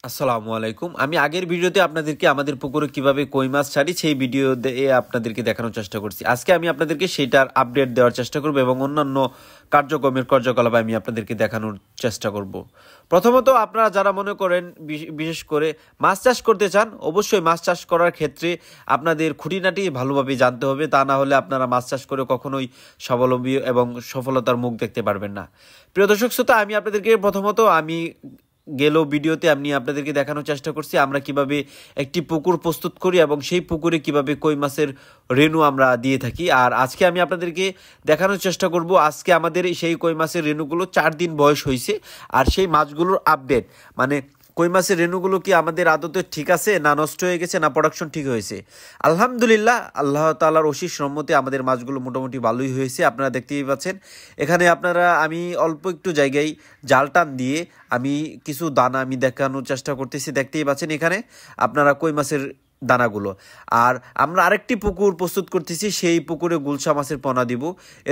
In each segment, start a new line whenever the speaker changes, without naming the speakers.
আসসালামু আলাইকুম। আমি আগের ভিডিওতে আপনাদেরকে আমাদের পুকুরে কিভাবে কই মাছ ছাড়ি সেই ভিডিও দিয়ে আপনাদেরকে দেখানোর চেষ্টা করছি। আজকে আমি আপনাদেরকে সেটার আপডেট দেওয়ার চেষ্টা করব এবং অন্যান্য কার্যকলাপ আমি আপনাদেরকে দেখানোর চেষ্টা করব। প্রথমত আপনারা যারা মনে করেন বিশেষ করে মাছ চাষ করতে চান, অবশ্যই মাছ চাষ করার ক্ষেত্রে আপনাদের খুঁটিনাটি ভালোভাবে জানতে হবে। তা না হলে আপনারা মাছ চাষ করে কখনোই স্বাবলম্বী এবং সফলতার মুখ দেখতে পারবেন না। প্রিয় দর্শক শ্রোতা, আমি আপনাদেরকে প্রথমত গেল ভিডিওতে আমি আপনাদেরকে দেখানোর চেষ্টা করছি আমরা কিভাবে একটি পুকুর প্রস্তুত করি এবং সেই পুকুরে কিভাবে কই মাছের রেণু আমরা দিয়ে থাকি। আর আজকে আমি আপনাদেরকে দেখানোর চেষ্টা করব আজকে আমাদের সেই কই মাছের রেণুগুলো 4 দিন বয়স হয়েছে আর সেই মাছগুলোর আপডেট, মানে কই মাছের রেণুগুলো কি আমাদের আদতে ঠিক আছে, না নষ্ট হয়ে গেছে, না প্রোডাকশন ঠিক হয়েছে। আলহামদুলিল্লাহ, আল্লাহ তাআলার অশেষ রহমতে আমাদের মাছগুলো মোটামুটি ভালোই হয়েছে। আপনারা দেখতেই পাচ্ছেন এখানে আমি অল্প একটু জায়গায় জাল টান দিয়ে আমি কিছু দানা আমি দেখানোর চেষ্টা করতেছি। দেখতেই পাচ্ছেন এখানে আপনারা কই মাছের দানাগুলো। আর আমরা আরেকটি পুকুর প্রস্তুত করতেছি, সেই পুকুরে গুলশা মাছের পোনা দিব।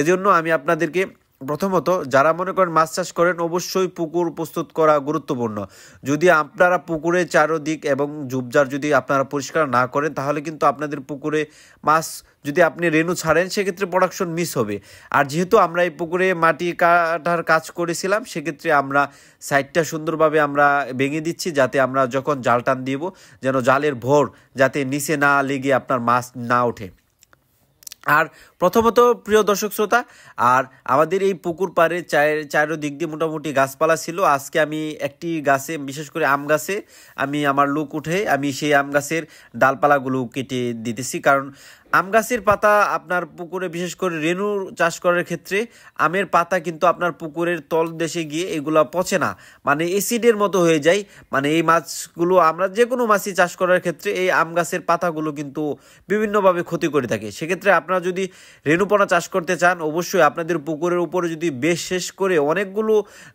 এজন্য আমি আপনাদেরকে প্রথমত যারা মনে করেন মাছ চাষ করেন অবশ্যই পুকুর প্রস্তুত করা গুরুত্বপূর্ণ। যদি আপনারা পুকুরে চারদিক এবং ঝোপঝাড় যদি আপনারা পরিষ্কার না করেন তাহলে কিন্তু আপনাদের পুকুরে মাছ যদি আপনি রেণু ছাড়েন সেক্ষেত্রে প্রোডাকশন মিস হবে। আর যেহেতু আমরা এই পুকুরে মাটি কাটার কাজ করেছিলাম সেক্ষেত্রে আমরা সাইডটা সুন্দরভাবে আমরা ভেঙে দিচ্ছি যাতে আমরা যখন জাল টান দিব যেন জালের ভর যাতে নিচে না লেগে আপনার মাছ না ওঠে। আর প্রথমত প্রিয় দর্শক শ্রোতা, আর আমাদের এই পুকুর পাড়ে চারদিক দিয়ে মোটামুটি গাছপালা ছিল। আজকে আমি একটি গাছে, বিশেষ করে আম গাছে আমি আমার লুক উঠে আমি সেই আম গাছের ডালপালাগুলো কেটে দিতেছি। কারণ আম গাছের পাতা আপনার পুকুরে বিশেষ করে রেণু চাষ করার ক্ষেত্রে আমের পাতা কিন্তু আপনার পুকুরের তল দেশে গিয়ে এগুলা পচে না, মানে অ্যাসিডের মতো হয়ে যায়। মানে এই মাছগুলো আমরা যে কোনো মাছই চাষ করার ক্ষেত্রে এই আম গাছের পাতাগুলো কিন্তু বিভিন্নভাবে ক্ষতি করে থাকে। সেক্ষেত্রে আপনারা যদি রেণুপনা চাষ করতে চান অবশ্যই আপনাদের পুকুরের উপরে যদি বেশ শেষ করে অনেকগুলো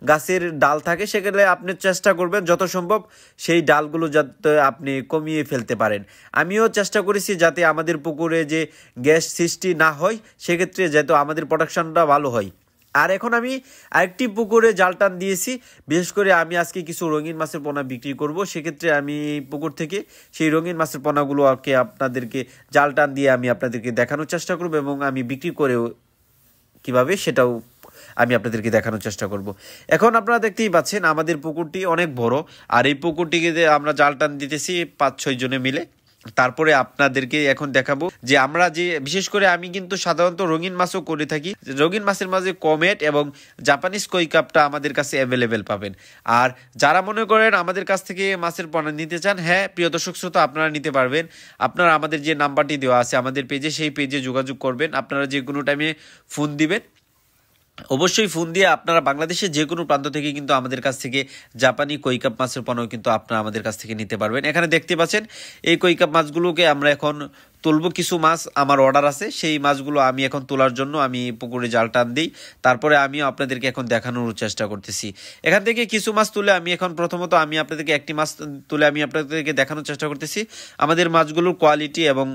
গাছের ডাল থাকে সেক্ষেত্রে আপনি চেষ্টা করবেন যত সম্ভব সেই ডালগুলো যাতে আপনি কমিয়ে ফেলতে পারেন। আমিও চেষ্টা করেছি যাতে আমাদের পুকুরে যে গ্যাস সৃষ্টি না হয়, সেক্ষেত্রে যাতে আমাদের প্রোডাকশনটা ভালো হয়। আর এখন আমি আরেকটি পুকুরে জাল টান দিয়েছি, বিশেষ করে আমি আজকে কিছু রঙিন মাছের পোনা বিক্রি করব। সেক্ষেত্রে আমি পুকুর থেকে সেই রঙিন মাছের পোনাগুলো আপনাদেরকে জাল টান দিয়ে আমি আপনাদেরকে দেখানোর চেষ্টা করব এবং আমি বিক্রি করেও কিভাবে সেটাও আমি আপনাদেরকে দেখানোর চেষ্টা করব। এখন আপনারা দেখতেই পাচ্ছেন আমাদের পুকুরটি অনেক বড়, আর এই পুকুরটিকে আমরা জাল টান দিতেছি 5-6 জনে মিলে। তারপরে আপনাদেরকে এখন দেখাবো যে আমরা যে বিশেষ করে আমি কিন্তু সাধারণত রঙিন মাছও করে থাকি। রঙিন মাছের মাঝে কমেট এবং জাপানিজ কই কাপটা আমাদের কাছে অ্যাভেলেবেল পাবেন। আর যারা মনে করেন আমাদের কাছ থেকে মাছের পোনা নিতে চান, হ্যাঁ প্রিয় দর্শক শ্রোতা, আপনারা নিতে পারবেন। আপনারা আমাদের যে নাম্বারটি দেওয়া আছে আমাদের পেজে, সেই পেজে যোগাযোগ করবেন। আপনারা যে কোনো টাইমে ফোন দিবেন, অবশ্যই ফোন দিয়ে আপনারা বাংলাদেশের যে কোনো প্রান্ত থেকে কিন্তু আমাদের কাছ থেকে জাপানি কৈকাপ মাছের পণ্য কিন্তু আপনারা আমাদের কাছ থেকে নিতে পারবেন। এখানে দেখতে পাচ্ছেন এই কৈকাপ মাছগুলোকে আমরা এখন তুলবো। কিছু মাছ আমার অর্ডার আছে, সেই মাছগুলো আমি এখন তোলার জন্য আমি পুকুরে জাল টান দিই। তারপরে আমিও আপনাদেরকে এখন দেখানোর চেষ্টা করতেছি। এখান থেকে কিছু মাছ তুলে আমি এখন প্রথমত আমি আপনাদেরকে একটি মাছ তুলে আমি আপনাদেরকে দেখানোর চেষ্টা করতেছি আমাদের মাছগুলোর কোয়ালিটি এবং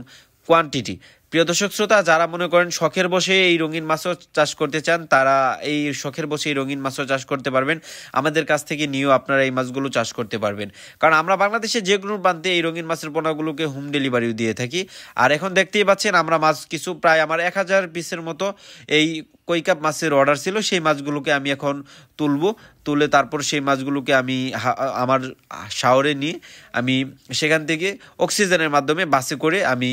কোয়ান্টিটি। প্রিয় দর্শক শ্রোতা, যারা মনে করেন শখের বসে এই রঙিন মাছও চাষ করতে চান তারা এই শখের বসে এই রঙিন মাছও চাষ করতে পারবেন। আমাদের কাছ থেকে নিয়েও আপনারা এই মাছগুলো চাষ করতে পারবেন, কারণ আমরা বাংলাদেশের যে কোনো প্রান্তে এই রঙিন মাছের পোনাগুলোকে হোম ডেলিভারিও দিয়ে থাকি। আর এখন দেখতেই পাচ্ছেন আমরা মাছ কিছু প্রায় আমার 1000 পিসের মতো এই কৈকাপ মাছের অর্ডার ছিল, সেই মাছগুলোকে আমি এখন তুলে তারপর সেই মাছগুলোকে আমি আমার শাওরে নিয়ে আমি সেখান থেকে অক্সিজেনের মাধ্যমে বাসে করে আমি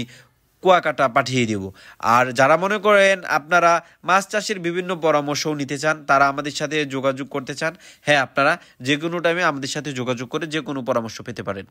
কুয়াকাটা পাঠিয়ে দেব। আর যারা মনে করেন আপনারা মাছ চাষের বিভিন্ন পরামর্শও নিতে চান তারা আমাদের সাথে যোগাযোগ করতে চান, হ্যাঁ আপনারা যে কোনো টাইমে আমাদের সাথে যোগাযোগ করে যে কোনো পরামর্শ পেতে পারেন।